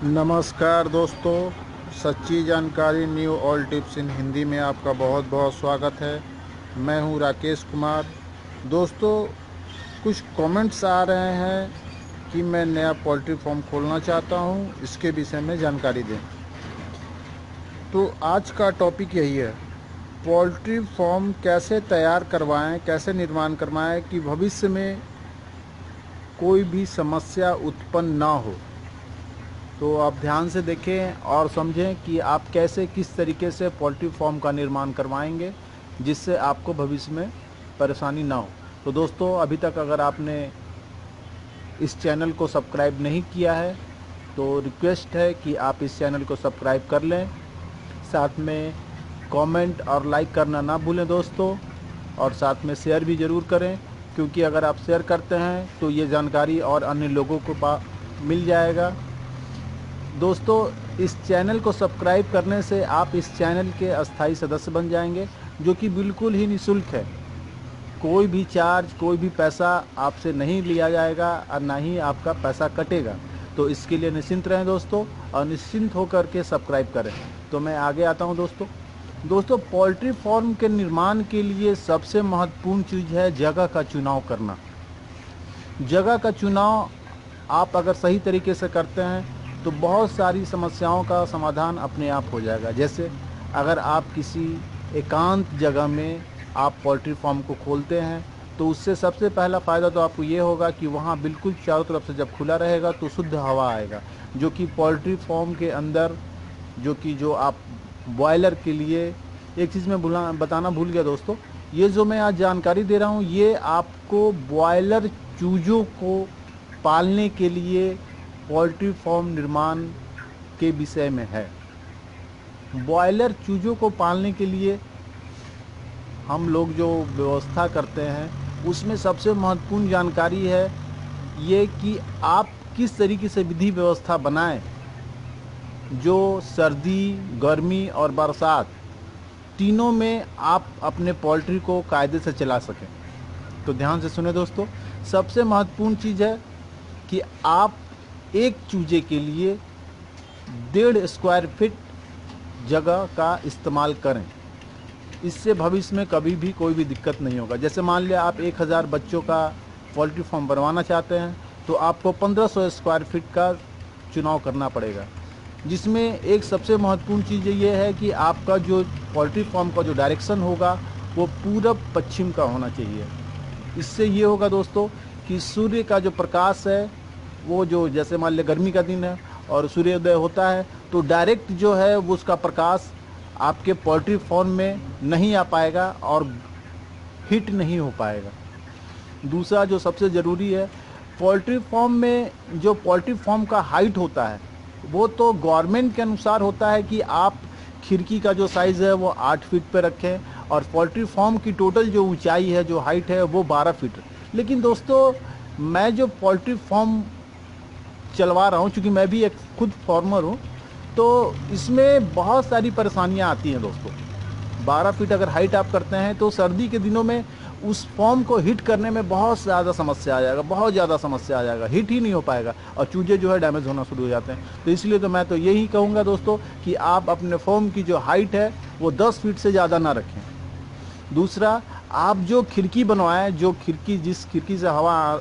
नमस्कार दोस्तों, सच्ची जानकारी न्यू ऑल टिप्स इन हिंदी में आपका बहुत बहुत स्वागत है। मैं हूं राकेश कुमार। दोस्तों, कुछ कमेंट्स आ रहे हैं कि मैं नया पोल्ट्री फार्म खोलना चाहता हूं, इसके विषय में जानकारी दें। तो आज का टॉपिक यही है, पोल्ट्री फार्म कैसे तैयार करवाएं, कैसे निर्माण करवाएं कि भविष्य में कोई भी समस्या उत्पन्न ना हो। तो आप ध्यान से देखें और समझें कि आप कैसे किस तरीके से पोल्ट्री फार्म का निर्माण करवाएंगे जिससे आपको भविष्य में परेशानी ना हो। तो दोस्तों, अभी तक अगर आपने इस चैनल को सब्सक्राइब नहीं किया है तो रिक्वेस्ट है कि आप इस चैनल को सब्सक्राइब कर लें। साथ में कमेंट और लाइक करना ना भूलें दोस्तों, और साथ में शेयर भी ज़रूर करें, क्योंकि अगर आप शेयर करते हैं तो ये जानकारी और अन्य लोगों को मिल जाएगा। दोस्तों, इस चैनल को सब्सक्राइब करने से आप इस चैनल के अस्थायी सदस्य बन जाएंगे, जो कि बिल्कुल ही निःशुल्क है। कोई भी चार्ज, कोई भी पैसा आपसे नहीं लिया जाएगा और ना ही आपका पैसा कटेगा। तो इसके लिए निश्चिंत रहें दोस्तों, और निश्चिंत होकर के सब्सक्राइब करें। तो मैं आगे आता हूं दोस्तों, पोल्ट्री फार्म के निर्माण के लिए सबसे महत्वपूर्ण चीज़ है जगह का चुनाव करना। जगह का चुनाव आप अगर सही तरीके से करते हैं तो बहुत सारी समस्याओं का समाधान अपने आप हो जाएगा। जैसे अगर आप किसी एकांत जगह में आप पोल्ट्री फार्म को खोलते हैं तो उससे सबसे पहला फ़ायदा तो आपको ये होगा कि वहाँ बिल्कुल चारों तरफ से जब खुला रहेगा तो शुद्ध हवा आएगा, जो कि पोल्ट्री फार्म के अंदर जो आप बॉयलर के लिए, एक चीज़ मैं बताना भूल गया दोस्तों, ये जो मैं आज जानकारी दे रहा हूँ ये आपको बॉयलर चूज़ों को पालने के लिए पोल्ट्री फार्म निर्माण के विषय में है। बॉयलर चूज़ों को पालने के लिए हम लोग जो व्यवस्था करते हैं उसमें सबसे महत्वपूर्ण जानकारी है ये कि आप किस तरीके से विधि व्यवस्था बनाएं जो सर्दी, गर्मी और बरसात तीनों में आप अपने पोल्ट्री को कायदे से चला सकें। तो ध्यान से सुने दोस्तों, सबसे महत्वपूर्ण चीज़ है कि आप एक चूजे के लिए 1.5 स्क्वायर फीट जगह का इस्तेमाल करें। इससे भविष्य में कभी भी कोई भी दिक्कत नहीं होगा। जैसे मान लिया आप 1000 बच्चों का पोल्ट्री फार्म बनवाना चाहते हैं तो आपको 1500 स्क्वायर फीट का चुनाव करना पड़ेगा, जिसमें एक सबसे महत्वपूर्ण चीज़ ये है कि आपका जो पोल्ट्री फार्म का जो डायरेक्शन होगा वो पूरब पश्चिम का होना चाहिए। इससे ये होगा दोस्तों कि सूर्य का जो प्रकाश है वो जो, जैसे मान लिया गर्मी का दिन है और सूर्योदय होता है तो डायरेक्ट जो है वो उसका प्रकाश आपके पोल्ट्री फार्म में नहीं आ पाएगा और हीट नहीं हो पाएगा। दूसरा जो सबसे ज़रूरी है, पोल्ट्री फार्म में जो पोल्ट्री फार्म का हाइट होता है वो तो गवर्नमेंट के अनुसार होता है कि आप खिड़की का जो साइज़ है वो 8 फीट पे रखें, और पोल्ट्री फार्म की टोटल जो ऊंचाई है, जो हाइट है, वो 12 फीट। लेकिन दोस्तों, मैं जो पोल्ट्री फार्म चलवा रहा हूँ, चूँकि मैं भी एक खुद फार्मर हूँ, तो इसमें बहुत सारी परेशानियाँ आती हैं दोस्तों। 12 फीट अगर हाइट आप करते हैं तो सर्दी के दिनों में उस फॉर्म को हिट करने में बहुत ज़्यादा समस्या आ जाएगा, बहुत ज़्यादा समस्या आ जाएगा, हिट ही नहीं हो पाएगा और चूजे जो है डैमेज होना शुरू हो जाते हैं। तो इसलिए तो मैं तो यही कहूँगा दोस्तों कि आप अपने फॉर्म की जो हाइट है वो 10 फीट से ज़्यादा ना रखें। दूसरा, आप जो खिड़की बनवाएं, जो खिड़की, जिस खिड़की से हवा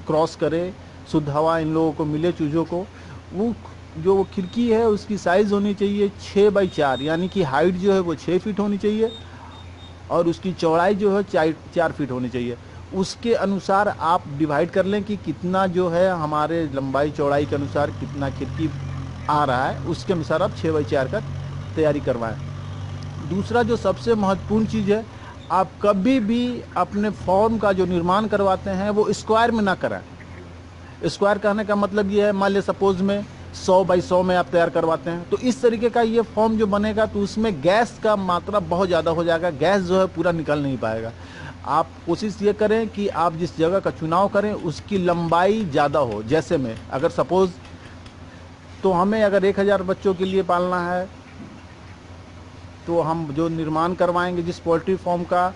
क्रॉस करे, शुद्ध हवा इन लोगों को मिले, चूज़ों को, वो खिड़की है उसकी साइज़ होनी चाहिए 6 बाई 4, यानी कि हाइट जो है वो 6 फीट होनी चाहिए और उसकी चौड़ाई जो है 4 फीट होनी चाहिए। उसके अनुसार आप डिवाइड कर लें कि कितना जो है हमारे लंबाई चौड़ाई के अनुसार कितना खिड़की आ रहा है, उसके अनुसार आप 6 बाई 4 का तैयारी करवाएं। दूसरा जो सबसे महत्वपूर्ण चीज़ है, आप कभी भी अपने फॉर्म का जो निर्माण करवाते हैं वो स्क्वायर में ना कराएं। स्क्वायर कहने का मतलब ये है, मान लिया सपोज में 100 बाई 100 में आप तैयार करवाते हैं तो इस तरीके का ये फॉर्म जो बनेगा तो उसमें गैस का मात्रा बहुत ज़्यादा हो जाएगा, गैस जो है पूरा निकल नहीं पाएगा। आप कोशिश ये करें कि आप जिस जगह का चुनाव करें उसकी लंबाई ज़्यादा हो। जैसे में अगर सपोज़ तो हमें अगर 1000 बच्चों के लिए पालना है तो हम जो निर्माण करवाएंगे जिस पोल्ट्री फार्म का,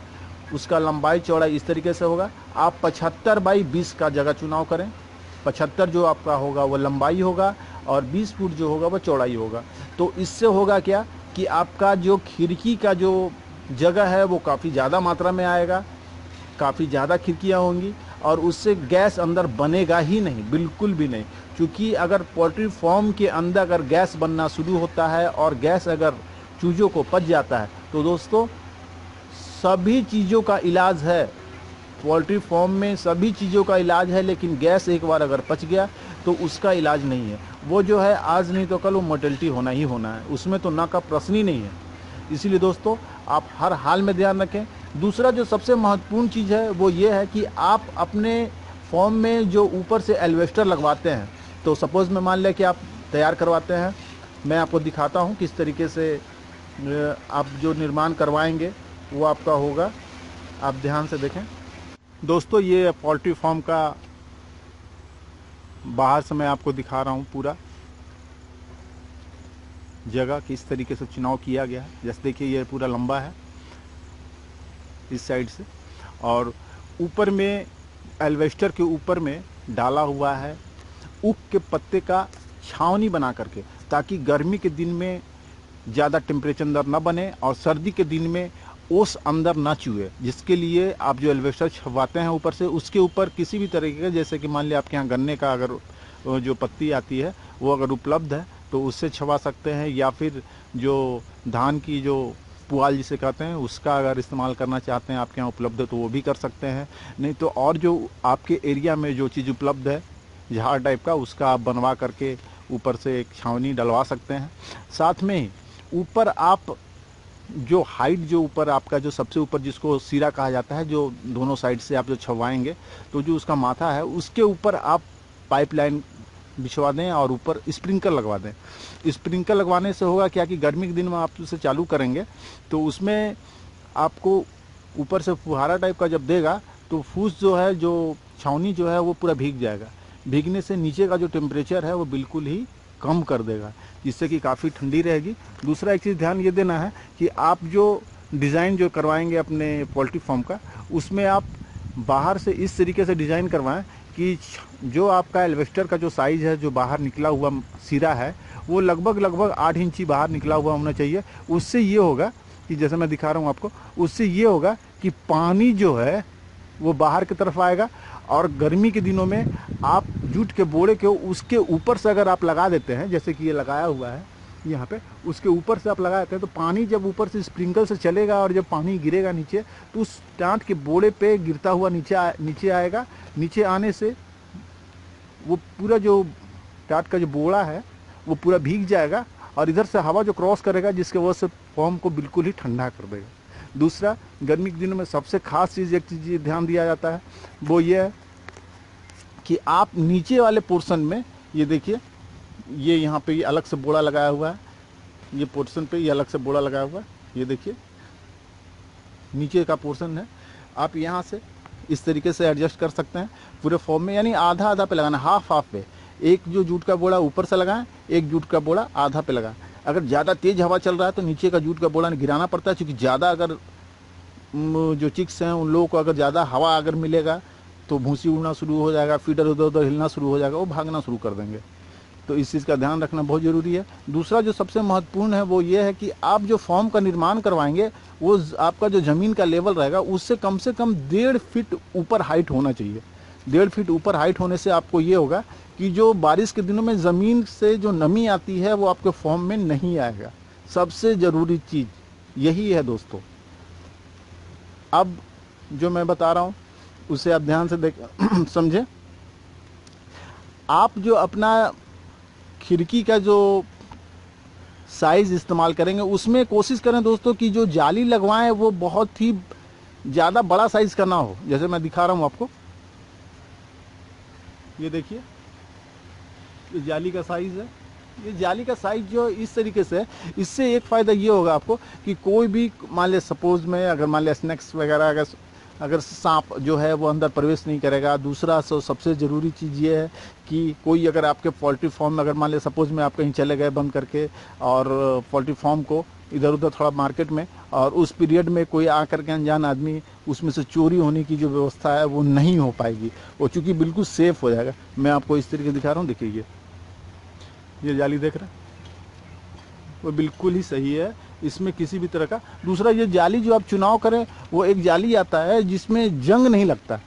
उसका लंबाई चौड़ाई इस तरीके से होगा। आप 75 बाई 20 का जगह चुनाव करें। 75 जो आपका होगा वो लंबाई होगा और 20 फुट जो होगा वो चौड़ाई होगा। तो इससे होगा क्या कि आपका जो खिड़की का जो जगह है वो काफ़ी ज़्यादा मात्रा में आएगा, काफ़ी ज़्यादा खिड़कियाँ होंगी और उससे गैस अंदर बनेगा ही नहीं, बिल्कुल भी नहीं। क्योंकि अगर पोल्ट्री फार्म के अंदर अगर गैस बनना शुरू होता है और गैस अगर चूज़ों को पच जाता है तो दोस्तों सभी चीज़ों का इलाज है। पोल्ट्री फार्म में सभी चीज़ों का इलाज है, लेकिन गैस एक बार अगर पच गया तो उसका इलाज नहीं है। वो जो है आज नहीं तो कल वो मोर्टेलिटी होना ही होना है, उसमें तो ना का प्रश्न ही नहीं है। इसीलिए दोस्तों आप हर हाल में ध्यान रखें। दूसरा जो सबसे महत्वपूर्ण चीज़ है वो ये है कि आप अपने फार्म में जो ऊपर से एल्वेस्टर लगवाते हैं, तो सपोज़ में मान लें कि आप तैयार करवाते हैं, मैं आपको दिखाता हूँ किस तरीके से आप जो निर्माण करवाएंगे वो आपका होगा। आप ध्यान से देखें दोस्तों, ये पोल्ट्री फार्म का बाहर से मैं आपको दिखा रहा हूँ पूरा जगह किस तरीके से चुनाव किया गया है। जैसे देखिए ये पूरा लंबा है इस साइड से, और ऊपर में एल्वेस्टर के ऊपर में डाला हुआ है ऊख के पत्ते का छावनी बना करके, ताकि गर्मी के दिन में ज़्यादा टेम्परेचर अंदर ना बने और सर्दी के दिन में ओस अंदर ना चुए। जिसके लिए आप जो एल्वेस्टर छवाते हैं ऊपर से, उसके ऊपर किसी भी तरीके का, जैसे कि मान लिया आपके यहाँ गन्ने का अगर जो पत्ती आती है वो अगर उपलब्ध है तो उससे छवा सकते हैं, या फिर जो धान की जो पुआल जिसे कहते हैं उसका अगर इस्तेमाल करना चाहते हैं आपके यहाँ उपलब्ध है तो वो भी कर सकते हैं। नहीं तो और जो आपके एरिया में जो चीज़ उपलब्ध है झाड़ टाइप का, उसका आप बनवा करके ऊपर से एक छावनी डलवा सकते हैं। साथ में ऊपर आप जो हाइट जो ऊपर आपका जो सबसे ऊपर जिसको सिरा कहा जाता है, जो दोनों साइड से आप जो छवाएंगे तो जो उसका माथा है उसके ऊपर आप पाइपलाइन बिछवा दें और ऊपर स्प्रिंकलर लगवा दें। स्प्रिंकलर लगवाने से होगा क्या कि गर्मी के दिन में आप उसे चालू करेंगे तो उसमें आपको ऊपर से फुहारा टाइप का जब देगा तो फूस जो है, जो छावनी जो है वो पूरा भीग जाएगा। भीगने से नीचे का जो टेम्परेचर है वो बिल्कुल ही कम कर देगा, जिससे कि काफ़ी ठंडी रहेगी। दूसरा एक चीज़ ध्यान ये देना है कि आप जो डिज़ाइन जो करवाएंगे अपने पोल्ट्री फार्म का, उसमें आप बाहर से इस तरीके से डिज़ाइन करवाएं कि जो आपका एल्वेस्टर का जो साइज़ है, जो बाहर निकला हुआ सिरा है, वो लगभग 8 इंची बाहर निकला हुआ होना चाहिए। उससे ये होगा कि जैसे मैं दिखा रहा हूँ आपको, उससे ये होगा कि पानी जो है वो बाहर की तरफ आएगा, और गर्मी के दिनों में आप जूट के बोरे के उसके ऊपर से अगर आप लगा देते हैं, जैसे कि ये लगाया हुआ है यहाँ पे, उसके ऊपर से आप लगा देते हैं तो पानी जब ऊपर से स्प्रिंकल से चलेगा और जब पानी गिरेगा नीचे तो उस टाँट के बोरे पे गिरता हुआ नीचे आएगा। नीचे आने से वो पूरा जो टाट का जो बोरा है वो पूरा भीग जाएगा और इधर से हवा जो क्रॉस करेगा जिसके वजह से फॉर्म को बिल्कुल ही ठंडा कर देगा। दूसरा, गर्मी के दिनों में सबसे खास चीज़ एक चीज़ ध्यान दिया जाता है, वो ये है कि आप नीचे वाले पोर्शन में ये देखिए, ये यहाँ पे ये अलग से बोरा लगाया हुआ है, ये पोर्शन पे ये अलग से बोरा लगाया हुआ है, ये देखिए नीचे का पोर्शन है। आप यहाँ से इस तरीके से एडजस्ट कर सकते हैं पूरे फॉर्म में, यानी आधा आधा पे लगाना, हाफ पे। एक जो जूट का बोरा ऊपर से लगाएं, एक जूट का बोरा आधा पे लगाएं। अगर ज़्यादा तेज़ हवा चल रहा है तो नीचे का जूट का बोरा गिराना पड़ता है, क्योंकि ज़्यादा अगर जो चिक्स हैं उन लोगों को अगर ज़्यादा हवा अगर मिलेगा तो भूसी उड़ना शुरू हो जाएगा, फीडर उधर उधर हिलना शुरू हो जाएगा, वो भागना शुरू कर देंगे। तो इस चीज़ का ध्यान रखना बहुत ज़रूरी है। दूसरा जो सबसे महत्वपूर्ण है वो ये है कि आप जो फॉर्म का निर्माण करवाएंगे वो आपका जो ज़मीन का लेवल रहेगा उससे कम 1.5 फीट ऊपर हाइट होना चाहिए। 1.5 फीट ऊपर हाइट होने से आपको ये होगा कि जो बारिश के दिनों में ज़मीन से जो नमी आती है वो आपके फॉर्म में नहीं आएगा। सबसे ज़रूरी चीज़ यही है दोस्तों। अब जो मैं बता रहा हूँ उसे आप ध्यान से देख समझें। आप जो अपना खिड़की का जो साइज़ इस्तेमाल करेंगे उसमें कोशिश करें दोस्तों कि जो जाली लगवाएं वो बहुत ही ज़्यादा बड़ा साइज़ का ना हो। जैसे मैं दिखा रहा हूँ आपको, ये देखिए ये जाली का साइज़ है। ये जाली का साइज़ जो इस तरीके से है, इससे एक फ़ायदा ये होगा आपको कि कोई भी मान लिया सपोज़ में अगर मान लिया स्नैक्स वगैरह अगर सांप जो है वो अंदर प्रवेश नहीं करेगा। दूसरा सबसे ज़रूरी चीज़ ये है कि कोई अगर आपके पोल्ट्री फार्म में अगर मान लिया सपोज़ में आप कहीं चले गए बंद करके और पोल्ट्री फार्म को इधर उधर थोड़ा मार्केट में, और उस पीरियड में कोई आकर के अनजान आदमी उसमें से चोरी होने की जो व्यवस्था है वो नहीं हो पाएगी, वो चूँकि बिल्कुल सेफ़ हो जाएगा। मैं आपको इस तरीके दिखा रहा हूँ, देखिए ये जाली देख रहे हैं, वो बिल्कुल ही सही है, इसमें किसी भी तरह का। दूसरा, ये जाली जो आप चुनाव करें, वो एक जाली आता है जिसमें जंग नहीं लगता।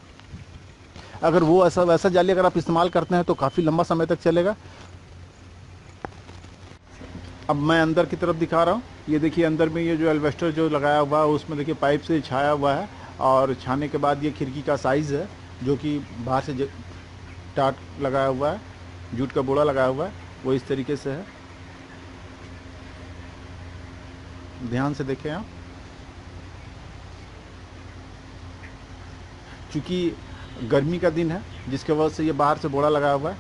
अगर वो ऐसा वैसा जाली अगर आप इस्तेमाल करते हैं तो काफ़ी लंबा समय तक चलेगा। अब मैं अंदर की तरफ दिखा रहा हूँ। ये देखिए अंदर में ये जो एल्वेस्टर जो लगाया हुआ है उसमें देखिए पाइप से छाया हुआ है, और छाने के बाद ये खिड़की का साइज़ है जो कि बाहर से टाट लगाया हुआ है, जूट का बोरा लगाया हुआ है, वो इस तरीके से है। ध्यान से देखें आप, चूँकि गर्मी का दिन है जिसके वजह से ये बाहर से बोरा लगाया हुआ है,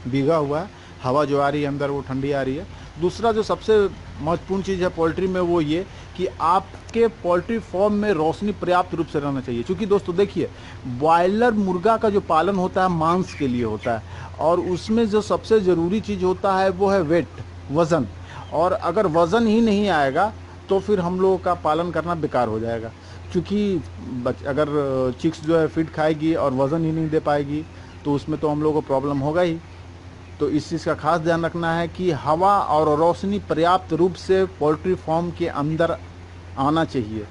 भीगा हुआ है, हवा जो आ रही है अंदर वो ठंडी आ रही है। दूसरा जो सबसे महत्वपूर्ण चीज़ है पोल्ट्री में वो ये कि आपके पोल्ट्री फार्म में रोशनी पर्याप्त रूप से रहना चाहिए। क्योंकि दोस्तों देखिए, बॉयलर मुर्गा का जो पालन होता है मांस के लिए होता है, और उसमें जो सबसे ज़रूरी चीज़ होता है वो है वेट, वज़न। और अगर वज़न ही नहीं आएगा तो फिर हम लोगों का पालन करना बेकार हो जाएगा। क्योंकि अगर चिक्स जो है फीड खाएगी और वज़न ही नहीं दे पाएगी तो उसमें तो हम लोगों को प्रॉब्लम होगा ही। तो इस चीज़ का खास ध्यान रखना है कि हवा और रोशनी पर्याप्त रूप से पोल्ट्री फार्म के अंदर आना चाहिए।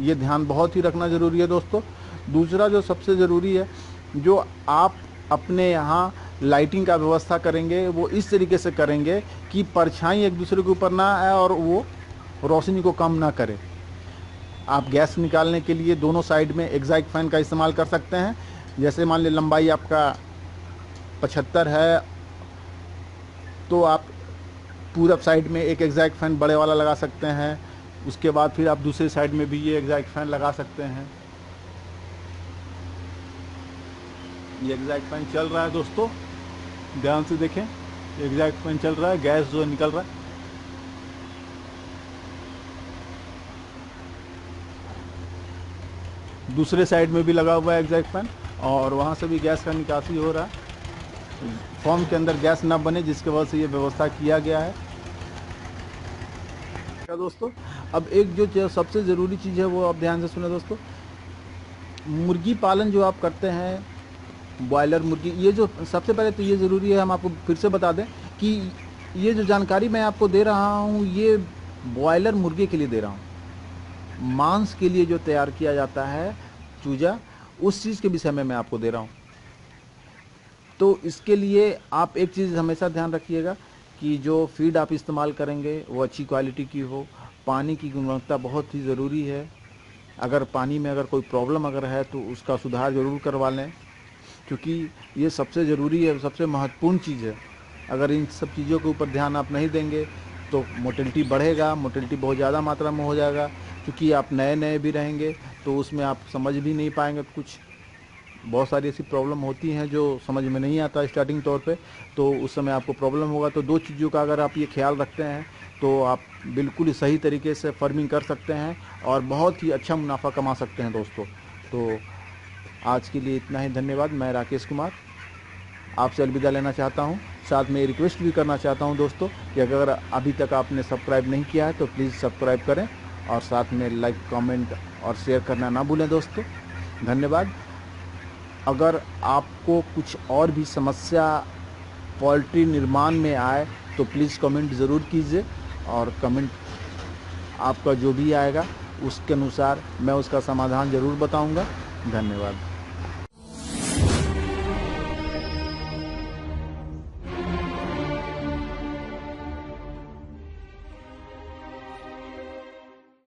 ये ध्यान बहुत ही रखना ज़रूरी है दोस्तों। दूसरा जो सबसे ज़रूरी है, जो आप अपने यहाँ लाइटिंग का व्यवस्था करेंगे वो इस तरीके से करेंगे कि परछाई एक दूसरे के ऊपर ना आए और वो रोशनी को कम ना करे। आप गैस निकालने के लिए दोनों साइड में एग्जॉस्ट फैन का इस्तेमाल कर सकते हैं। जैसे मान लीजिए लंबाई आपका 75 है तो आप पूरब साइड में एक एग्जॉस्ट फैन बड़े वाला लगा सकते हैं। उसके बाद फिर आप दूसरे साइड में भी ये एग्जॉस्ट फैन लगा सकते हैं। ये एग्जॉस्ट फैन चल रहा है दोस्तों, ध्यान से देखें, एग्जॉस्ट फैन चल रहा है, गैस जो निकल रहा है। दूसरे साइड में भी लगा हुआ है एग्जॉस्ट फैन, और वहाँ से भी गैस का निकासी हो रहा है। फॉर्म के अंदर गैस ना बने, जिसके वजह से ये व्यवस्था किया गया है। क्या दोस्तों, अब एक जो सबसे ज़रूरी चीज़ है वो आप ध्यान से सुने दोस्तों। मुर्गी पालन जो आप करते हैं, बॉयलर मुर्गी, ये जो सबसे पहले तो ये ज़रूरी है, हम आपको फिर से बता दें कि ये जो जानकारी मैं आपको दे रहा हूँ ये बॉयलर मुर्गे के लिए दे रहा हूँ। मांस के लिए जो तैयार किया जाता है चूजा, उस चीज़ के विषय में मैं आपको दे रहा हूँ। तो इसके लिए आप एक चीज़ हमेशा ध्यान रखिएगा कि जो फीड आप इस्तेमाल करेंगे वो अच्छी क्वालिटी की हो। पानी की गुणवत्ता बहुत ही ज़रूरी है। अगर पानी में अगर कोई प्रॉब्लम अगर है तो उसका सुधार ज़रूर करवा लें, क्योंकि ये सबसे ज़रूरी है, सबसे महत्वपूर्ण चीज़ है। अगर इन सब चीज़ों के ऊपर ध्यान आप नहीं देंगे तो मोटिलिटी बढ़ेगा, मोटिलिटी बहुत ज़्यादा मात्रा में हो जाएगा। क्योंकि आप नए नए भी रहेंगे तो उसमें आप समझ भी नहीं पाएंगे कुछ। बहुत सारी ऐसी प्रॉब्लम होती हैं जो समझ में नहीं आता स्टार्टिंग तौर पे, तो उस समय आपको प्रॉब्लम होगा। तो दो चीज़ों का अगर आप ये ख्याल रखते हैं तो आप बिल्कुल ही सही तरीके से फार्मिंग कर सकते हैं और बहुत ही अच्छा मुनाफा कमा सकते हैं दोस्तों। तो आज के लिए इतना ही, धन्यवाद। मैं राकेश कुमार आपसे अलविदा लेना चाहता हूँ। साथ में रिक्वेस्ट भी करना चाहता हूँ दोस्तों कि अगर अभी तक आपने सब्सक्राइब नहीं किया है तो प्लीज़ सब्सक्राइब करें, और साथ में लाइक, कमेंट और शेयर करना ना भूलें दोस्तों। धन्यवाद। अगर आपको कुछ और भी समस्या पोल्ट्री निर्माण में आए तो प्लीज़ कमेंट ज़रूर कीजिए, और कमेंट आपका जो भी आएगा उसके अनुसार मैं उसका समाधान ज़रूर बताऊंगा। धन्यवाद।